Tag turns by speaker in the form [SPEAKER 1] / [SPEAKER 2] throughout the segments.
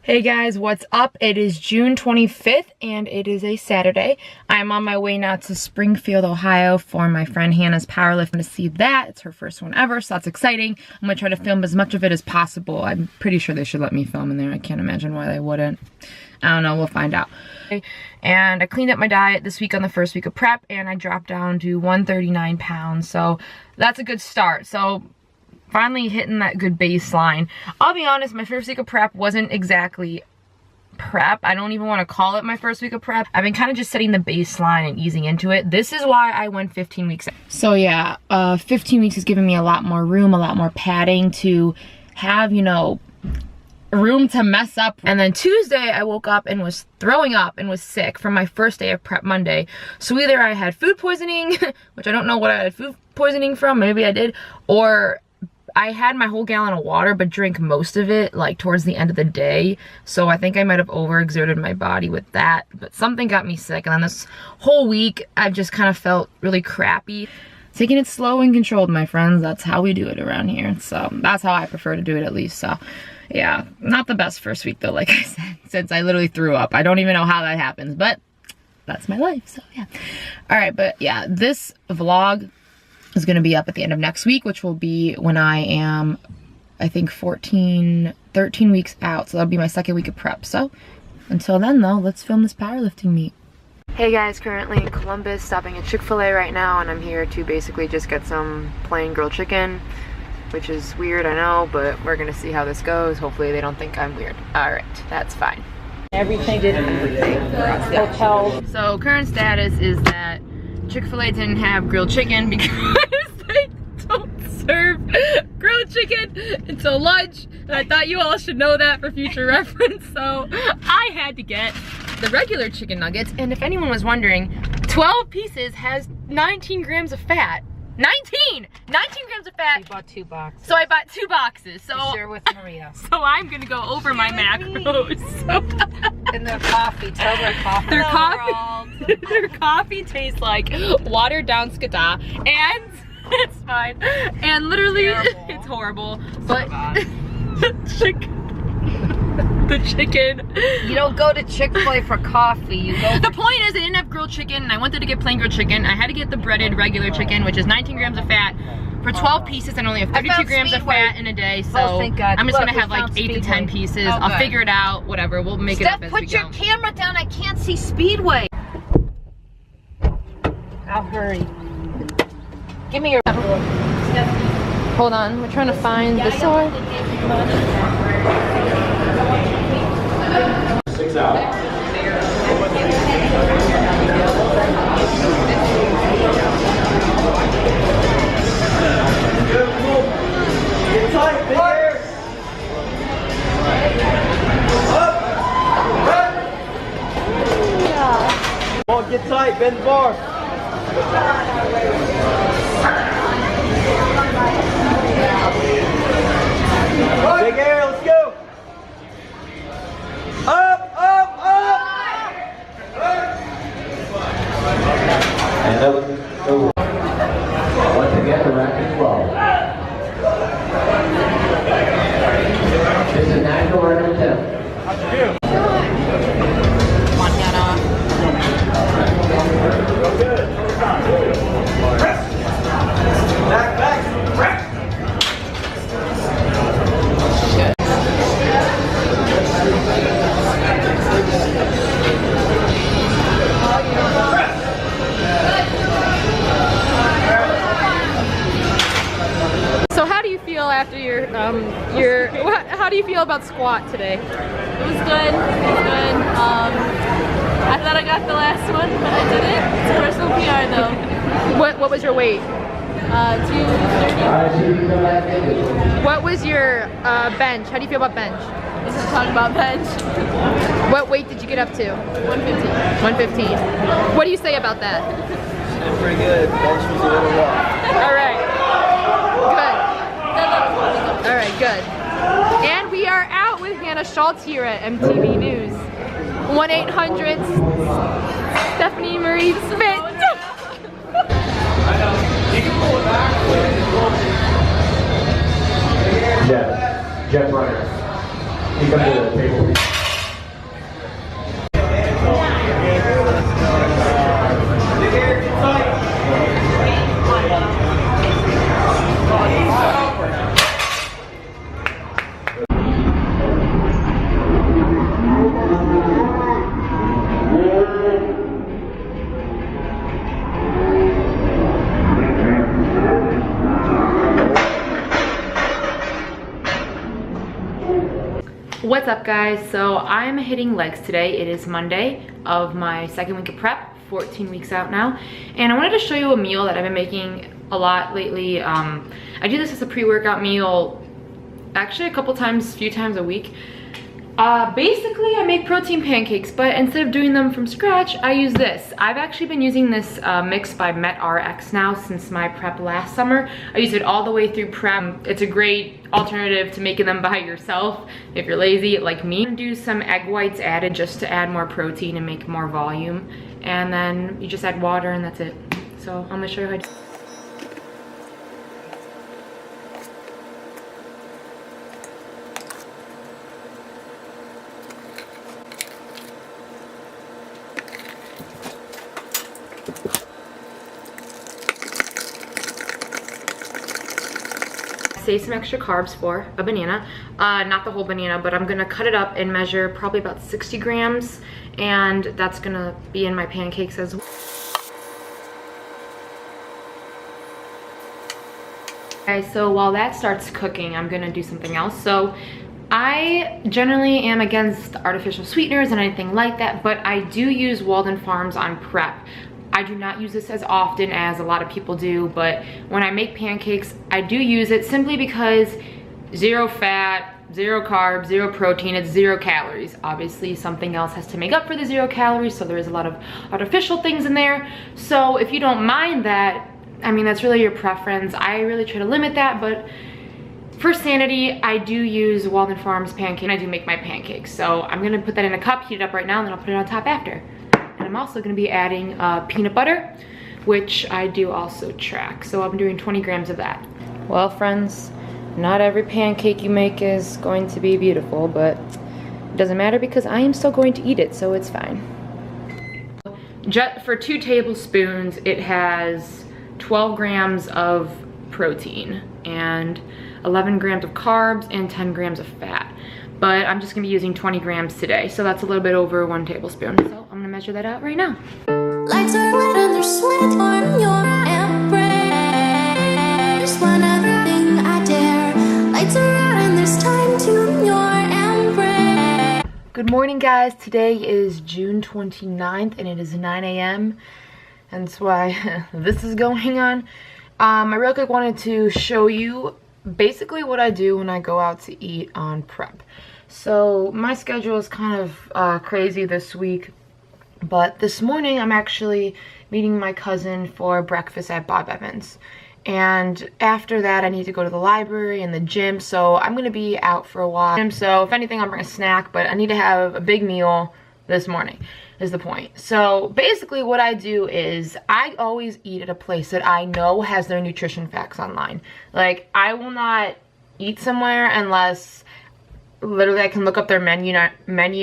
[SPEAKER 1] Hey guys, what's up? It is June 25th and it is a Saturday. I'm on my way now to Springfield, Ohio for my friend Hannah's powerlifting to see that. It's her first one ever, so that's exciting. I'm gonna try to film as much of it as possible. I'm pretty sure they should let me film in there. I can't imagine why they wouldn't. I don't know, we'll find out. And I cleaned up my diet this week on the first week of prep and I dropped down to 139 pounds. So that's a good start. So finally hitting that good baseline. I'll be honest, my first week of prep wasn't exactly prep. I don't even want to call it my first week of prep. I've been kind of just setting the baseline and easing into it. This is why I went 15 weeks. So yeah, 15 weeks has given me a lot more room, a lot more padding to have, you know, room to mess up. And then Tuesday I woke up and was throwing up and was sick from my first day of prep Monday. So either I had food poisoning, which I don't know what I had food poisoning from, maybe I did, or I had my whole gallon of water but drank most of it like towards the end of the day. So I think I might have overexerted my body with that, but something got me sick. And then this whole week I've just kind of felt really crappy. Taking it slow and controlled, my friends. That's how we do it around here. So that's how I prefer to do it, at least. So yeah, not the best first week though, like I said, since I literally threw up. I don't even know how that happens, but that's my life, so yeah. All right, but yeah, this vlog is gonna be up at the end of next week, which will be when I am, I think 13 weeks out. So that'll be my second week of prep. So until then though, let's film this powerlifting meet. Hey guys, currently in Columbus, stopping at Chick-fil-A right now, and I'm here to basically just get some plain grilled chicken, which is weird, I know, but we're gonna see how this goes. Hopefully they don't think I'm weird. All right, that's fine.
[SPEAKER 2] Everything did everything for us. Hotel.
[SPEAKER 1] So current status is that Chick-fil-A didn't have grilled chicken because they don't serve grilled chicken until lunch. And I thought you all should know that for future reference. So I had to get the regular chicken nuggets. And if anyone was wondering, 12 pieces has 19 grams of fat. 19 grams of fat.
[SPEAKER 2] We bought 2 boxes.
[SPEAKER 1] So I bought 2 boxes. So
[SPEAKER 2] share with Maria.
[SPEAKER 1] So I'm gonna go over my macros.
[SPEAKER 2] And their coffee, tell their coffee.
[SPEAKER 1] Their coffee tastes like watered down Skata, and it's fine. And literally, it's horrible. But the chicken.
[SPEAKER 2] You don't go to Chick-fil-A for coffee. You go.
[SPEAKER 1] The point is, I didn't have grilled chicken, and I wanted to get plain grilled chicken. I had to get the breaded regular chicken, which is 19 grams of fat. For 12 pieces, and only have 32 grams of fat in a day, so
[SPEAKER 2] thank God.
[SPEAKER 1] I'm just gonna have like 8 to 10 pieces. I'll figure it out, whatever. We'll make it up as we go.
[SPEAKER 2] Put your camera down. I can't see Speedway. I'll hurry. Give me your.
[SPEAKER 1] Hold on, we're trying to find the sword.
[SPEAKER 3] 6 out. Get tight, big air. Up. Come on, get tight, bend the bar. Big air, let's go. Up, up, up. And over. Once again, the rack is low. This is natural random attempt. How'd you do? Go good. Back, back. Back.
[SPEAKER 1] So how do you feel after your how do you feel about squat today?
[SPEAKER 4] It was good. I thought I got the last one, but I didn't. It's a personal PR though.
[SPEAKER 1] What was your weight?
[SPEAKER 4] 230.
[SPEAKER 1] What was your bench? How do you feel about bench?
[SPEAKER 4] This is talking about bench.
[SPEAKER 1] What weight did you get up to?
[SPEAKER 4] 115.
[SPEAKER 1] 115. What do you say about that?
[SPEAKER 3] Pretty good. Bench was a little rough.
[SPEAKER 1] All right. Good. All right, good. And we are out with Hannah Schultz here at MTV News. 1-800 Stephanie Marie Smith.
[SPEAKER 3] Jeff Runner. He comes to the table.
[SPEAKER 1] What's up guys? So I'm hitting legs today. It is Monday of my second week of prep, 14 weeks out now. And I wanted to show you a meal that I've been making a lot lately. I do this as a pre-workout meal actually a few times a week. Basically I make protein pancakes, but instead of doing them from scratch, I use this. I've actually been using this mix by MetRx now since my prep last summer. I use it all the way through prep. It's a great alternative to making them by yourself if you're lazy like me. I'm gonna do some egg whites added just to add more protein and make more volume. And then you just add water and that's it. So I'm gonna show you how to. Save some extra carbs for a banana, not the whole banana, but I'm gonna cut it up and measure probably about 60 grams, and that's gonna be in my pancakes as well. Okay, so while that starts cooking, I'm gonna do something else. So I generally am against artificial sweeteners and anything like that, but I do use Walden Farms on prep. I do not use this as often as a lot of people do, but when I make pancakes, I do use it simply because zero fat, zero carbs, zero protein, it's 0 calories. Obviously, something else has to make up for the 0 calories, so there is a lot of artificial things in there. So if you don't mind that, I mean, that's really your preference. I really try to limit that, but for sanity, I do use Walden Farms pancake. I do make my pancakes. So I'm gonna put that in a cup, heat it up right now, and then I'll put it on top after. And I'm also gonna be adding peanut butter, which I do also track. So I'm doing 20 grams of that. Well, friends, not every pancake you make is going to be beautiful, but it doesn't matter because I am still going to eat it, so it's fine. For 2 tablespoons, it has 12 grams of protein and 11 grams of carbs and 10 grams of fat. But I'm just gonna be using 20 grams today, so that's a little bit over 1 tablespoon. So I'm gonna measure that out right now.
[SPEAKER 5] Lights are red and there's sweat on your embrace. Want everything I dare. Lights are out and there's time to your embrace.
[SPEAKER 1] Good morning, guys. Today is June 29th and it is 9 a.m. and that's why this is going on. I real quick wanted to show you basically what I do when I go out to eat on prep. So my schedule is kind of crazy this week, but this morning I'm actually meeting my cousin for breakfast at Bob Evans, and after that I need to go to the library and the gym, so I'm gonna be out for a while. So if anything, I'll bring a snack, but I need to have a big meal this morning is the point. So basically what I do is I always eat at a place that I know has their nutrition facts online. Like, I will not eat somewhere unless literally I can look up their menu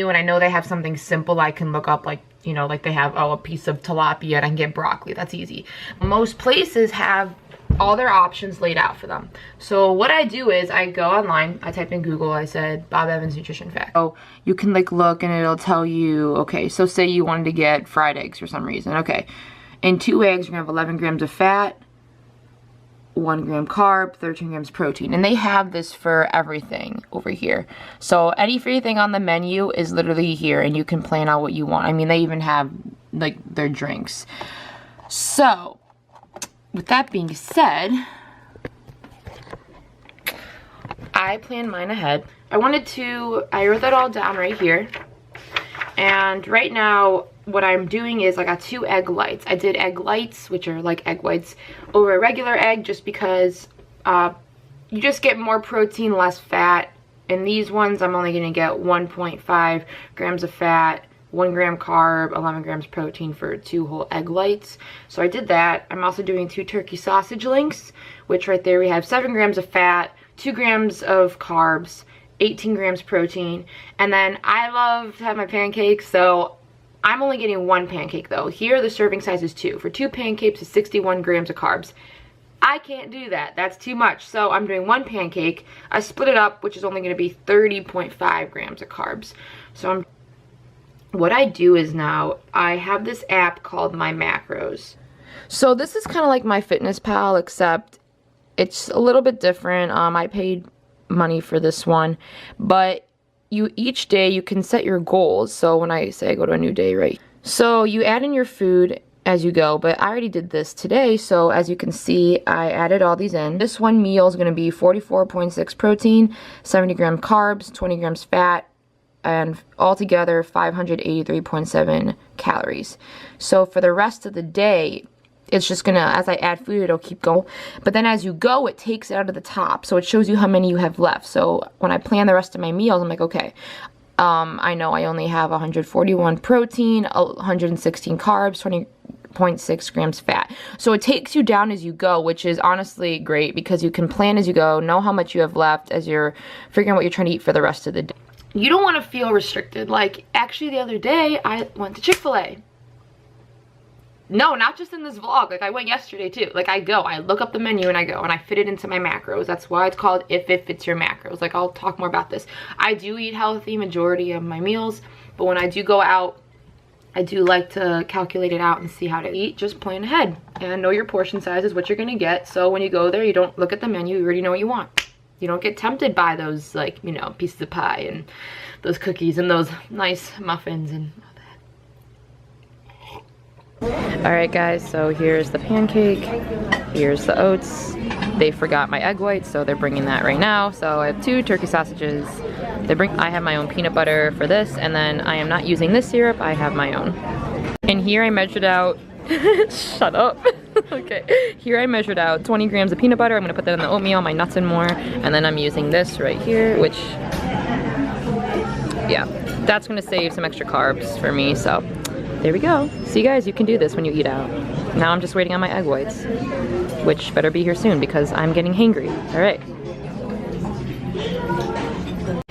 [SPEAKER 1] and I know they have something simple I can look up, like, you know, like they have, oh, a piece of tilapia and I can get broccoli. That's easy. Most places have all their options laid out for them. So what I do is I go online, I type in Google, I said Bob Evans nutrition fact. So you can like look and it'll tell you, okay, so say you wanted to get fried eggs for some reason. Okay, in 2 eggs you're gonna have 11 grams of fat, 1 gram carb, 13 grams protein. And they have this for everything over here. So anything on the menu is literally here and you can plan out what you want. I mean, they even have like their drinks. So with that being said, I planned mine ahead. I wrote that all down right here. And right now, what I'm doing is I got 2 egg lights. I did egg lights, which are like egg whites, over a regular egg just because you just get more protein, less fat. In these ones, I'm only gonna get 1.5 grams of fat, 1 gram carb, 11 grams protein for 2 whole egg lights. So I did that. I'm also doing 2 turkey sausage links, which right there we have 7 grams of fat, 2 grams of carbs, 18 grams protein. And then I love to have my pancakes, so I'm only getting 1 pancake though. Here the serving size is 2. For 2 pancakes is 61 grams of carbs. I can't do that. That's too much. So I'm doing 1 pancake. I split it up, which is only going to be 30.5 grams of carbs. So what I do is now I have this app called My Macros. So this is kind of like MyFitnessPal, except it's a little bit different. I paid money for this one, but each day you can set your goals. So when I say I go to a new day, right? So you add in your food as you go, but I already did this today. So as you can see, I added all these in. This one meal is going to be 44.6 protein, 70 gram carbs, 20 grams fat, and altogether 583.7 calories. So for the rest of the day, it's just gonna, as I add food, it'll keep going. But then as you go, it takes it out of the top. So it shows you how many you have left. So when I plan the rest of my meals, I'm like, okay, I know I only have 141 protein, 116 carbs, 20.6 grams fat. So it takes you down as you go, which is honestly great because you can plan as you go, know how much you have left as you're figuring out what you're trying to eat for the rest of the day. You don't want to feel restricted. Like, actually the other day, I went to Chick-fil-A. No, not just in this vlog. Like, I went yesterday too. Like, I look up the menu and I go and I fit it into my macros. That's why it's called If It Fits Your Macros. Like, I'll talk more about this. I do eat healthy majority of my meals, but when I do go out, I do like to calculate it out and see how to eat. Just plan ahead and know your portion sizes, what you're gonna get. So when you go there, you don't look at the menu, you already know what you want. You don't get tempted by those, like, you know, pieces of pie and those cookies and those nice muffins and all that. Alright guys, so here's the pancake, here's the oats. They forgot my egg white, so they're bringing that right now. So I have 2 turkey sausages. I have my own peanut butter for this, and then I am not using this syrup, I have my own. And here I measured out, shut up. Okay, here I measured out 20 grams of peanut butter. I'm gonna put that in the oatmeal, my nuts and more. And then I'm using this right here, which, yeah, that's gonna save some extra carbs for me, so there we go. See guys, you can do this when you eat out. Now I'm just waiting on my egg whites, which better be here soon because I'm getting hangry. All right.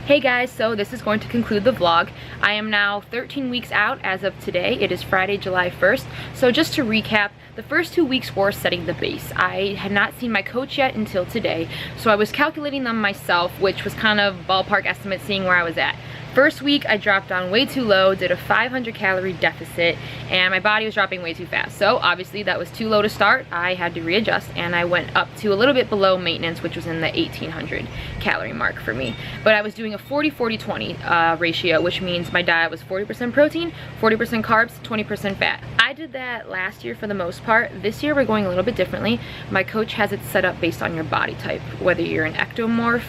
[SPEAKER 1] Hey guys, so this is going to conclude the vlog. I am now 13 weeks out as of today. It is Friday, July 1st. So just to recap, the first 2 weeks were setting the base. I had not seen my coach yet until today, so I was calculating them myself, which was kind of ballpark estimate, seeing where I was at. First week, I dropped down way too low, did a 500 calorie deficit, and my body was dropping way too fast. So obviously that was too low to start. I had to readjust, and I went up to a little bit below maintenance, which was in the 1800 calorie mark for me. But I was doing a 40-40-20 ratio, which means my diet was 40% protein, 40% carbs, 20% fat. I did that last year for the most part. This year we're going a little bit differently. My coach has it set up based on your body type, whether you're an ectomorph,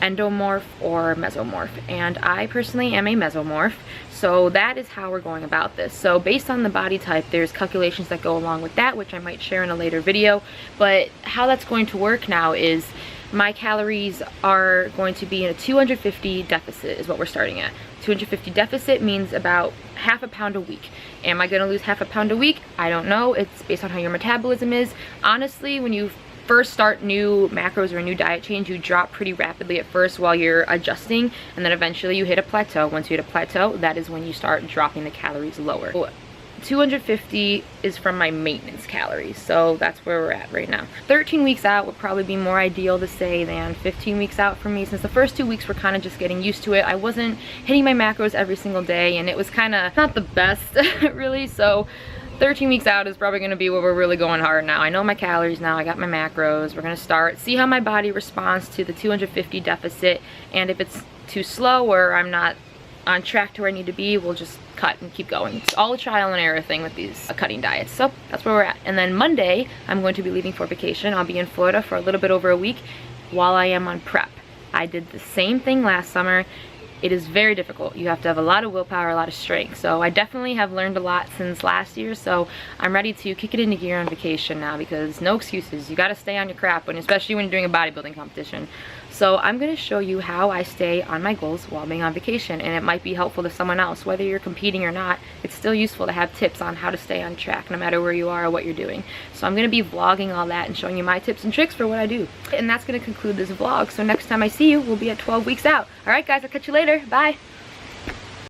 [SPEAKER 1] endomorph, or mesomorph, and I personally am a mesomorph, so that is how we're going about this. So based on the body type, there's calculations that go along with that, which I might share in a later video. But how that's going to work now is my calories are going to be in a 250 deficit is what we're starting at. 250 deficit means about half a pound a week. Am I going to lose half a pound a week? I don't know. It's based on how your metabolism is. Honestly, when you first start new macros or a new diet change, you drop pretty rapidly at first while you're adjusting, and then eventually you hit a plateau. Once you hit a plateau, that is when you start dropping the calories lower. 250 is from my maintenance calories, so that's where we're at right now. 13 weeks out would probably be more ideal to say than 15 weeks out for me, since the first 2 weeks were kind of just getting used to it. I wasn't hitting my macros every single day, and it was kind of not the best really. So 13 weeks out is probably going to be where we're really going hard now. I know my calories now, I got my macros. We're going to start, see how my body responds to the 250 deficit, and if it's too slow or I'm not on track to where I need to be, we'll just cut and keep going. It's all a trial and error thing with these cutting diets. So that's where we're at. And then Monday, I'm going to be leaving for vacation. I'll be in Florida for a little bit over a week while I am on prep. I did the same thing last summer. It is very difficult. You have to have a lot of willpower, a lot of strength. So I definitely have learned a lot since last year. So I'm ready to kick it into gear on vacation now, because no excuses. You got to stay on your crap, especially when you're doing a bodybuilding competition. So I'm going to show you how I stay on my goals while being on vacation, and it might be helpful to someone else. Whether you're competing or not, it's still useful to have tips on how to stay on track no matter where you are or what you're doing. So I'm going to be vlogging all that and showing you my tips and tricks for what I do. And that's going to conclude this vlog. So next time I see you, we'll be at 12 weeks out. Alright guys, I'll catch you later. Bye!